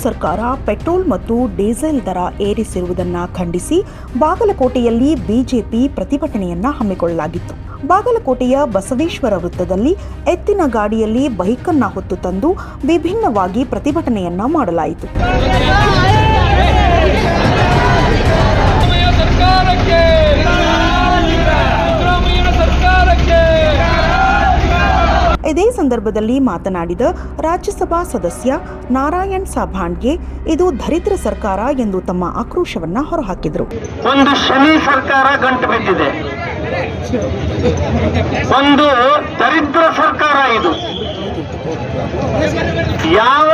ಸರ್ಕಾರ ಪೆಟ್ರೋಲ್ ಮತ್ತು ಡೀಸೆಲ್ ದರ ಏರಿಸಿರುವುದನ್ನು ಖಂಡಿಸಿ ಬಾಗಲಕೋಟೆಯಲ್ಲಿ ಬಿಜೆಪಿ ಪ್ರತಿಭಟನೆಯನ್ನ ಹಮ್ಮಿಕೊಳ್ಳಲಾಗಿತ್ತು. ಬಾಗಲಕೋಟೆಯ ಬಸವೇಶ್ವರ ವೃತ್ತದಲ್ಲಿ ಎತ್ತಿನ ಗಾಡಿಯಲ್ಲಿ ಬೈಕನ್ನ ಹೊತ್ತು ತಂದು ವಿಭಿನ್ನವಾಗಿ ಪ್ರತಿಭಟನೆಯನ್ನ ಮಾಡಲಾಯಿತು. ಇದೇ ಸಂದರ್ಭದಲ್ಲಿ ಮಾತನಾಡಿದ ರಾಜ್ಯಸಭಾ ಸದಸ್ಯ ನಾರಾಯಣ್ ಸಾಭಾಂಡ್ಗೆ ಇದು ದರಿದ್ರ ಸರ್ಕಾರ ಎಂದು ತಮ್ಮ ಆಕ್ರೋಶವನ್ನ ಹೊರಹಾಕಿದರು. ಒಂದು ಶನಿ ಸರ್ಕಾರ ಗಂಟು ಬಿದ್ದಿದೆ, ಒಂದು ದರಿದ್ರ ಸರ್ಕಾರ ಇದು. ಯಾವ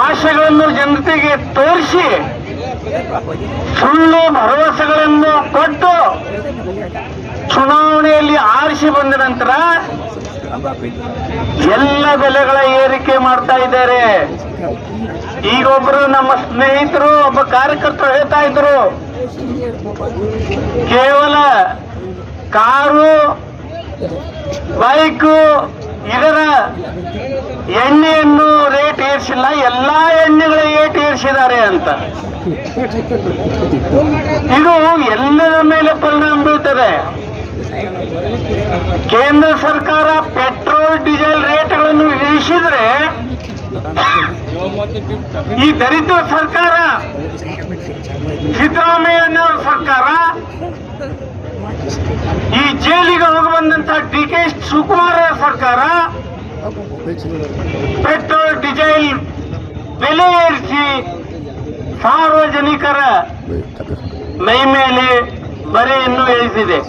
ಆಶೆಗಳನ್ನು ಜನತೆಗೆ ತೋರಿಸಿ ಸುಳ್ಳು ಭರವಸೆಗಳನ್ನು ಕೊಟ್ಟು ಚುನಾವಣೆಯಲ್ಲಿ ಆರಿಸಿ ಬಂದ ನಂತರ ಎಲ್ಲ ಬೆಲೆಗಳ ಏರಿಕೆ ಮಾಡ್ತಾ ಇದ್ದಾರೆ. ಈಗೊಬ್ರು ನಮ್ಮ ಸ್ನೇಹಿತರು ಒಬ್ಬ ಕಾರ್ಯಕರ್ತರು ಹೇಳ್ತಾ ಇದ್ರು, ಕೇವಲ ಕಾರು ಬೈಕು ಇದರ ಎಣ್ಣೆಯನ್ನು ರೇಟ್ ಏರಿಸಿಲ್ಲ, ಎಲ್ಲಾ ಎಣ್ಣೆಗಳ ರೇಟ್ ಏರಿಸಿದ್ದಾರೆ ಅಂತ. ಇದು ಎಲ್ಲರ ಮೇಲೆ ಪರಿಣಾಮ ಬೀಳ್ತದೆ. ಕೇಂದ್ರ ಸರ್ಕಾರ ಪೆಟ್ರೋಲ್ ಡೀಸೆಲ್ ರೇಟ್ಗಳನ್ನು ಇಳಿಸಿದ್ರೆ ಈ ದರಿದ್ರ ಸರ್ಕಾರ ಸಿದ್ದರಾಮಯ್ಯ ಸರ್ಕಾರ, ಈ ಜೈಲಿಗೆ ಹೋಗಿ ಬಂದಂತ ಡಿ.ಕೆ. ಶಿವಕುಮಾರ್ ಸರ್ಕಾರ ಪೆಟ್ರೋಲ್ ಡೀಸೆಲ್ ಬೆಲೆ ಏರಿಸಿ ಸಾರ್ವಜನಿಕರ ಮೈ ಮೇಲೆ ಬರೆಯನ್ನು ಇಳಿಸಿದೆ.